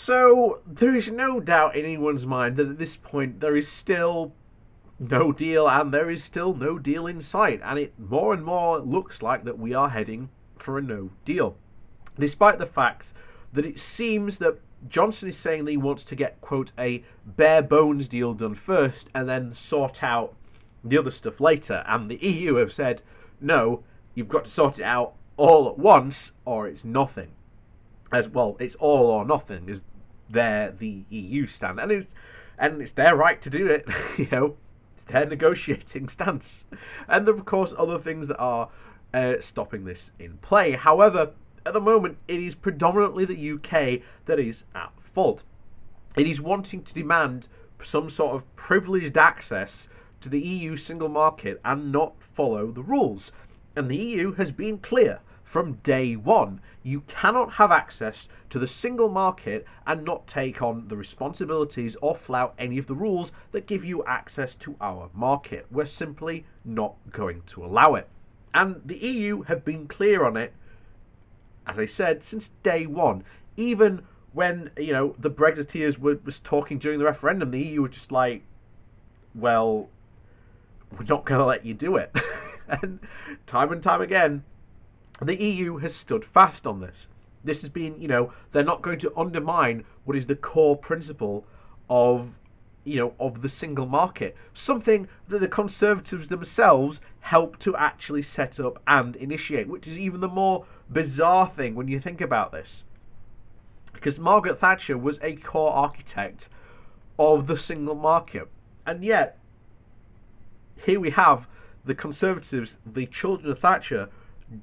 So there is no doubt in anyone's mind that at this point there is still no deal, and there is still no deal in sight, and it more and more looks like that we are heading for a no deal, despite the fact that it seems that Johnson is saying that he wants to get, quote, a bare bones deal done first and then sort out the other stuff later. And the EU have said, no, you've got to sort it out all at once or it's nothing. As well, it's all or nothing is the EU stand. And it's their right to do it, you know. It's their negotiating stance. And there are, of course, other things that are stopping this in play. However, at the moment, it is predominantly the UK that is at fault. It is wanting to demand some sort of privileged access to the EU single market and not follow the rules. And the EU has been clear from day one. You cannot have access to the single market and not take on the responsibilities or flout any of the rules that give you access to our market. We're simply not going to allow it. And the EU have been clear on it, as I said, since day one. Even when, you know, the Brexiteers was talking during the referendum, the EU were just like, well, we're not going to let you do it. And time again, the EU has stood fast on this. This has been, you know, they're not going to undermine what is the core principle of, you know, of the single market. Something that the Conservatives themselves helped to actually set up and initiate, which is even the more bizarre thing when you think about this. Because Margaret Thatcher was a core architect of the single market. And yet, here we have the Conservatives, the children of Thatcher,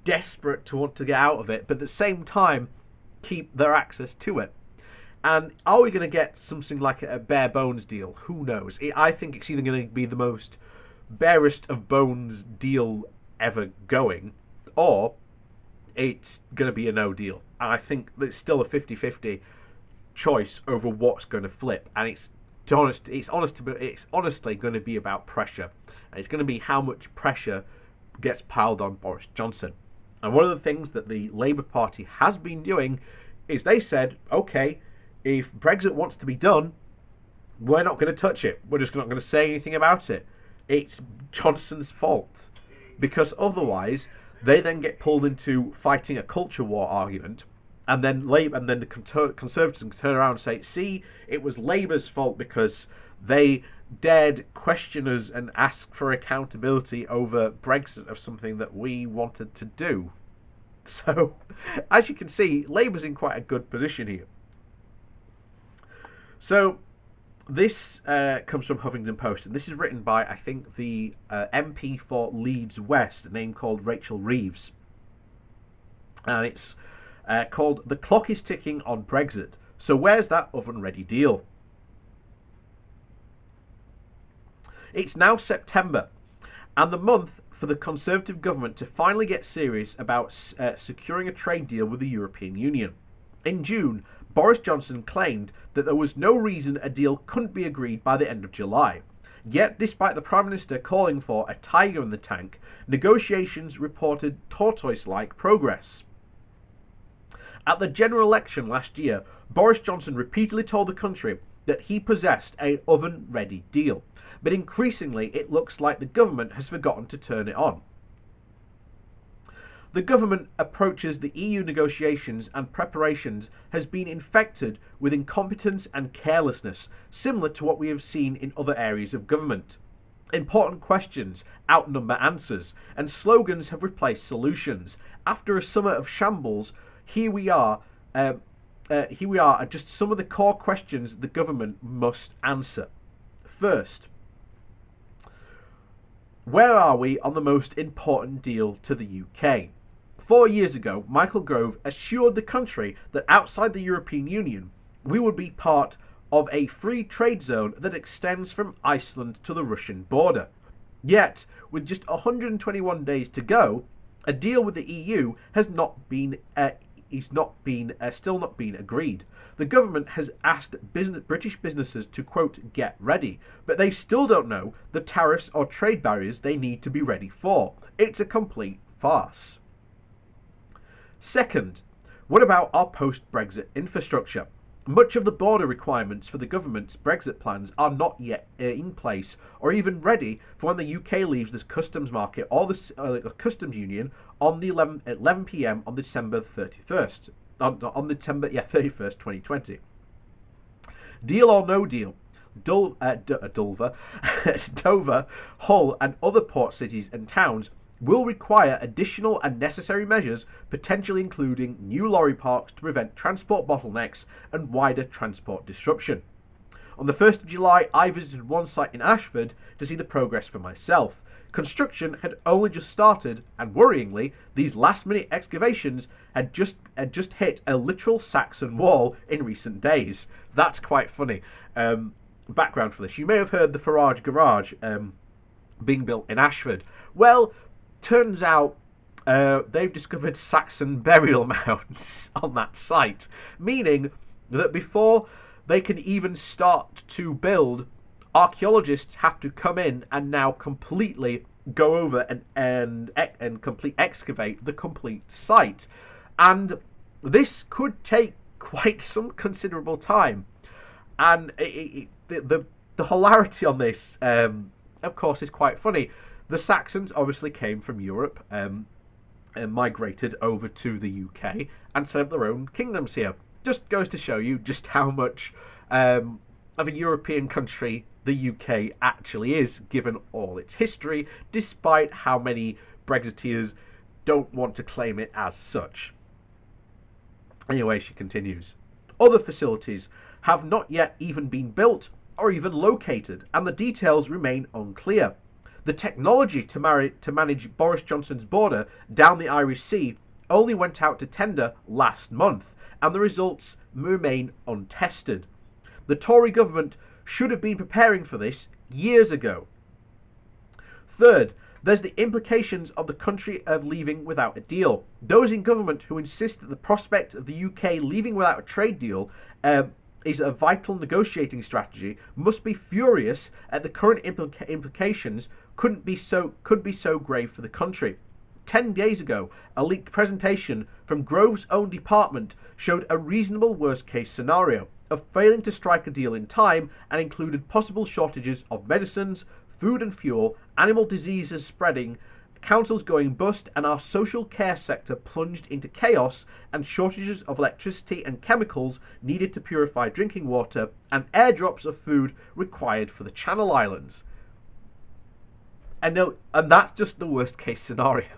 desperate to want to get out of it, but at the same time keep their access to it. And are we going to get something like a bare bones deal? Who knows? I think it's either going to be the most barest of bones deal ever going, or it's going to be a no deal. And I think there's still a 50-50 choice over what's going to flip. And it's honestly going to be about pressure. And it's going to be how much pressure gets piled on Boris Johnson. And one of the things that the Labour Party has been doing is they said, okay, if Brexit wants to be done, we're not going to touch it. We're just not going to say anything about it. It's Johnson's fault. Because otherwise, they then get pulled into fighting a culture war argument, and then the Conservatives can turn around and say, see, it was Labour's fault because they dared question us and ask for accountability over Brexit of something that we wanted to do. So, as you can see, Labour's in quite a good position here. So, this comes from Huffington Post, and this is written by, I think, the MP for Leeds West, a name called Rachel Reeves. And it's called "The Clock is Ticking on Brexit. So where's that oven-ready deal?" It's now September, and the month for the Conservative government to finally get serious about securing a trade deal with the European Union. In June, Boris Johnson claimed that there was no reason a deal couldn't be agreed by the end of July. Yet, despite the Prime Minister calling for a tiger in the tank, negotiations reported tortoise-like progress. At the general election last year, Boris Johnson repeatedly told the country that he possessed an oven-ready deal, but increasingly it looks like the government has forgotten to turn it on. The government approaches the EU negotiations and preparations has been infected with incompetence and carelessness, similar to what we have seen in other areas of government. Important questions outnumber answers, and slogans have replaced solutions. After a summer of shambles, here we are just some of the core questions the government must answer. First, where are we on the most important deal to the UK? 4 years ago, Michael Gove assured the country that outside the European Union, we would be part of a free trade zone that extends from Iceland to the Russian border. Yet, with just 121 days to go, a deal with the EU has still not been agreed. The government has asked British businesses to, quote, get ready, but they still don't know the tariffs or trade barriers they need to be ready for. It's a complete farce. Second, what about our post-Brexit infrastructure? Much of the border requirements for the government's Brexit plans are not yet in place or even ready for when the UK leaves the customs market or the customs union on the 11 p.m. on December 31st. On December 31st, 2020. Deal or no deal, Dover, Dover, Hull, and other port cities and towns will require additional and necessary measures, potentially including new lorry parks to prevent transport bottlenecks and wider transport disruption. On the 1st of July, I visited one site in Ashford to see the progress for myself. Construction had only just started, and worryingly, these last-minute excavations had just hit a literal Saxon wall in recent days. That's quite funny. Background for this: you may have heard the Farage Garage being built in Ashford. Well, turns out they've discovered Saxon burial mounds on that site, meaning that before they can even start to build, archaeologists have to come in and now completely go over and complete excavate the complete site, and this could take quite some considerable time. And the hilarity on this, of course, is quite funny. The Saxons obviously came from Europe and migrated over to the UK and set up their own kingdoms here. Just goes to show you just how much of a European country the UK actually is, given all its history, despite how many Brexiteers don't want to claim it as such. Anyway, she continues. Other facilities have not yet even been built or even located, and the details remain unclear. The technology to manage Boris Johnson's border down the Irish Sea only went out to tender last month, and the results remain untested. The Tory government should have been preparing for this years ago. Third, there's the implications of the country of leaving without a deal. Those in government who insist that the prospect of the UK leaving without a trade deal is a vital negotiating strategy must be furious at the current implications could be so grave for the country. 10 days ago, a leaked presentation from Grove's own department showed a reasonable worst-case scenario of failing to strike a deal in time, and included possible shortages of medicines, food and fuel, animal diseases spreading, councils going bust, and our social care sector plunged into chaos, and shortages of electricity and chemicals needed to purify drinking water, and airdrops of food required for the Channel Islands. And that's just the worst case scenario.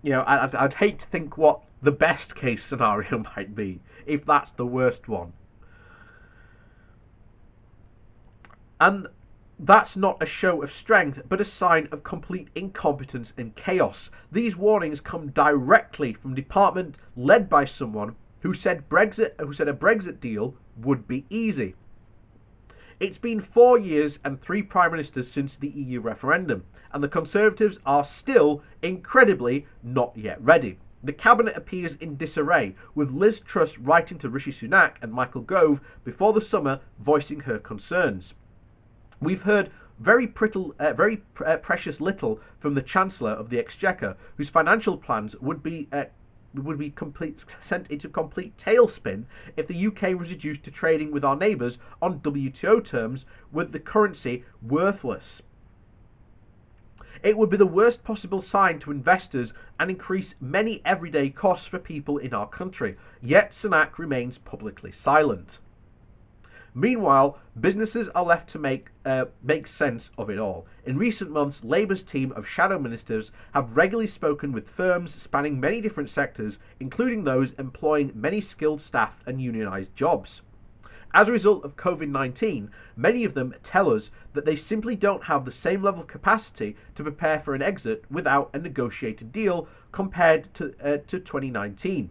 You know, I'd hate to think what the best case scenario might be, if that's the worst one. And that's not a show of strength, but a sign of complete incompetence and chaos. These warnings come directly from a department led by someone who said a Brexit deal would be easy. It's been 4 years and 3 prime ministers since the EU referendum, and the Conservatives are still, incredibly, not yet ready. The cabinet appears in disarray, with Liz Truss writing to Rishi Sunak and Michael Gove before the summer, voicing her concerns. We've heard very precious little from the Chancellor of the Exchequer, whose financial plans would be sent into complete tailspin if the UK was reduced to trading with our neighbours on WTO terms, with the currency worthless. It would be the worst possible sign to investors and increase many everyday costs for people in our country, yet Sunak remains publicly silent. Meanwhile, businesses are left to make sense of it all. In recent months, Labour's team of shadow ministers have regularly spoken with firms spanning many different sectors, including those employing many skilled staff and unionised jobs. As a result of COVID-19, many of them tell us that they simply don't have the same level of capacity to prepare for an exit without a negotiated deal compared to 2019.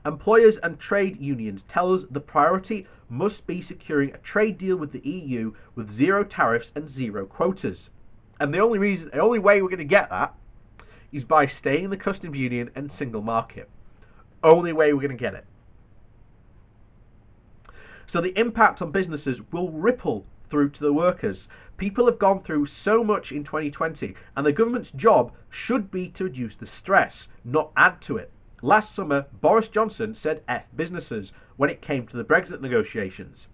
Employers and trade unions tell us the priority must be securing a trade deal with the EU with zero tariffs and zero quotas. And the only way we're going to get that is by staying in the customs union and single market. Only way we're going to get it. So the impact on businesses will ripple through to the workers. People have gone through so much in 2020, and the government's job should be to reduce the stress, not add to it. Last summer, Boris Johnson said F businesses when it came to the Brexit negotiations.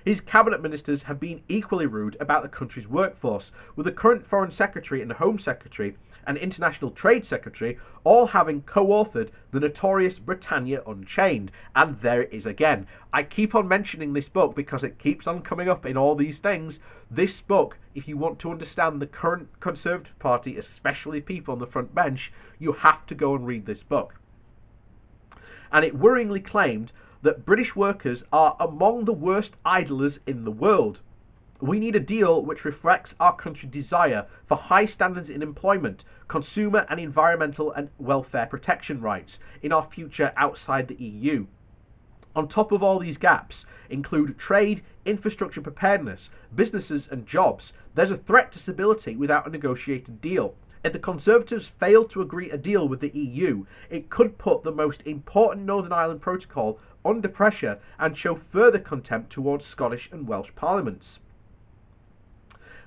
His cabinet ministers have been equally rude about the country's workforce, with the current Foreign Secretary and Home Secretary and International Trade Secretary all having co-authored the notorious Britannia Unchained. And there it is again. I keep on mentioning this book because it keeps on coming up in all these things. This book, if you want to understand the current Conservative Party, especially people on the front bench, you have to go and read this book. And it worryingly claimed that British workers are among the worst idlers in the world. We need a deal which reflects our country's desire for high standards in employment, consumer and environmental and welfare protection rights in our future outside the EU. On top of all these gaps include trade, infrastructure preparedness, businesses and jobs. There's a threat to stability without a negotiated deal. If the Conservatives fail to agree a deal with the EU, it could put the most important Northern Ireland Protocol under pressure and show further contempt towards Scottish and Welsh parliaments.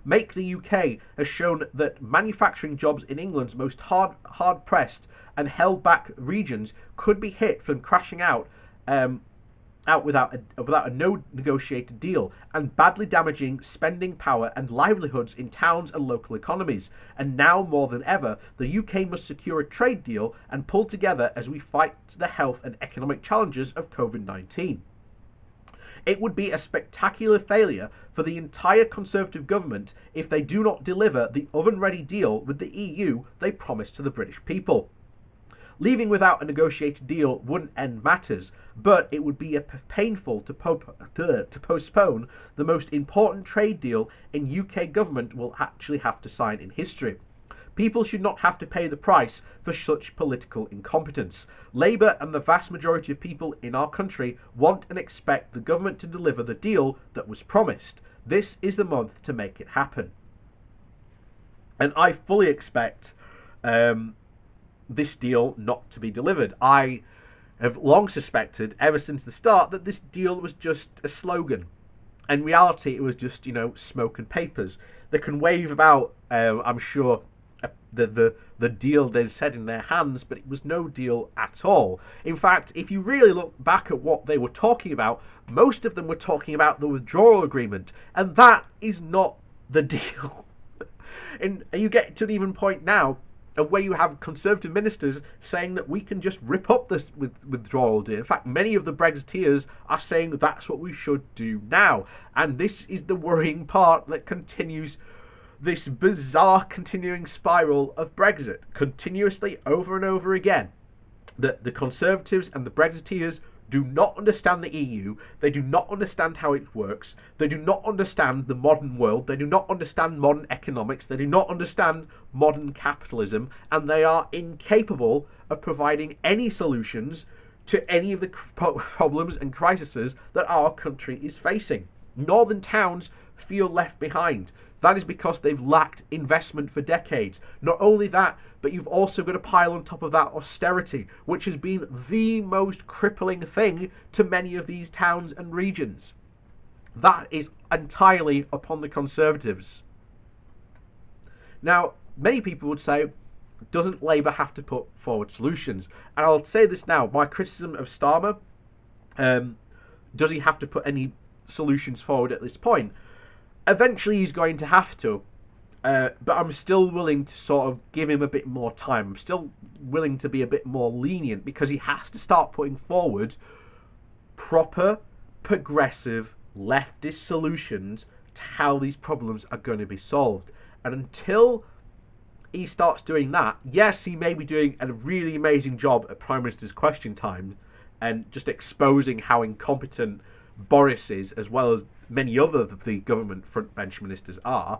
Make the UK has shown that manufacturing jobs in England's most hard-pressed and held-back regions could be hit from crashing out without a no negotiated deal, and badly damaging spending power and livelihoods in towns and local economies. And now more than ever, the UK must secure a trade deal and pull together as we fight the health and economic challenges of COVID-19. It would be a spectacular failure for the entire Conservative government if they do not deliver the oven-ready deal with the EU they promised to the British people. Leaving without a negotiated deal wouldn't end matters, but it would be painful to postpone the most important trade deal in UK government will actually have to sign in history. People should not have to pay the price for such political incompetence. Labour and the vast majority of people in our country want and expect the government to deliver the deal that was promised. This is the month to make it happen. And I fully expect this deal not to be delivered. I have long suspected, ever since the start, that this deal was just a slogan. In reality, it was just, smoke and papers. They can wave about, I'm sure, the deal they said in their hands, but it was no deal at all. In fact, if you really look back at what they were talking about, most of them were talking about the withdrawal agreement, and that is not the deal. And you get to an even point now of where you have Conservative ministers saying that we can just rip up this withdrawal deal. In fact, many of the Brexiteers are saying that that's what we should do now. And this is the worrying part that continues this bizarre continuing spiral of Brexit, continuously over and over again. That the Conservatives and the Brexiteers do not understand the EU, they do not understand how it works, they do not understand the modern world, they do not understand modern economics, they do not understand modern capitalism, and they are incapable of providing any solutions to any of the problems and crises that our country is facing. Northern towns feel left behind. That is because they've lacked investment for decades. Not only that, but you've also got to pile on top of that austerity, which has been the most crippling thing to many of these towns and regions. That is entirely upon the Conservatives. Now, many people would say, doesn't Labour have to put forward solutions? And I'll say this now, my criticism of Starmer, does he have to put any solutions forward at this point? Eventually he's going to have to, but I'm still willing to sort of give him a bit more time. I'm still willing to be a bit more lenient because he has to start putting forward proper, progressive, leftist solutions to how these problems are going to be solved. And until he starts doing that, yes, he may be doing a really amazing job at Prime Minister's Question Time and just exposing how incompetent Boris is, as well as many other of the government frontbench ministers are,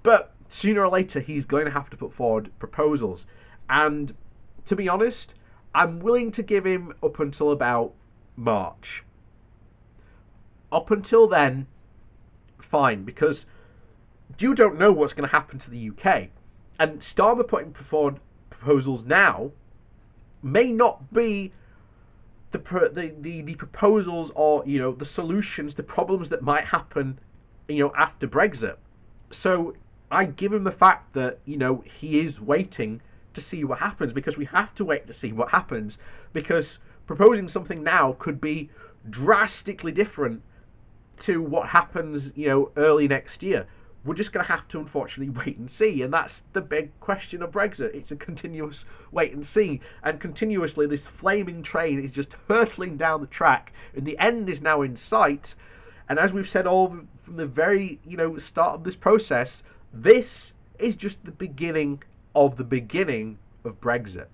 but sooner or later he's going to have to put forward proposals. And to be honest, I'm willing to give him up until about March. Up until then, fine, because you don't know what's going to happen to the UK. And Starmer putting forward proposals now may not be the proposals or the solutions to problems that might happen after Brexit. So I give him the fact that he is waiting to see what happens, because we have to wait to see what happens, because proposing something now could be drastically different to what happens, early next year. We're just going to have to unfortunately wait and see, and that's the big question of Brexit. It's a continuous wait and see, and continuously this flaming train is just hurtling down the track, and the end is now in sight. And as we've said all from the very start of this process, this is just the beginning of Brexit.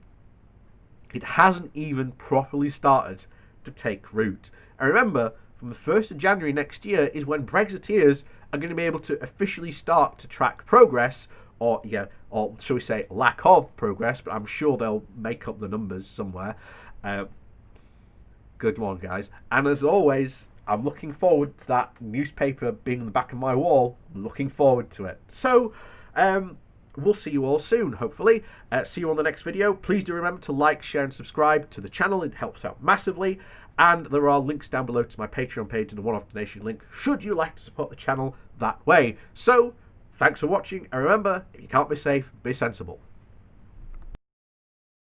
It hasn't even properly started to take root. And remember, from the 1st of January next year is when Brexiteers are going to be able to officially start to track progress, or shall we say lack of progress, but I'm sure they'll make up the numbers somewhere. Good one, guys. And as always, I'm looking forward to that newspaper being in the back of my wall. I'm looking forward to it. So, we'll see you all soon, hopefully. See you on the next video. Please do remember to like, share, and subscribe to the channel. It helps out massively. And there are links down below to my Patreon page and a one-off donation link, should you like to support the channel that way. So, thanks for watching, and remember, if you can't be safe, be sensible.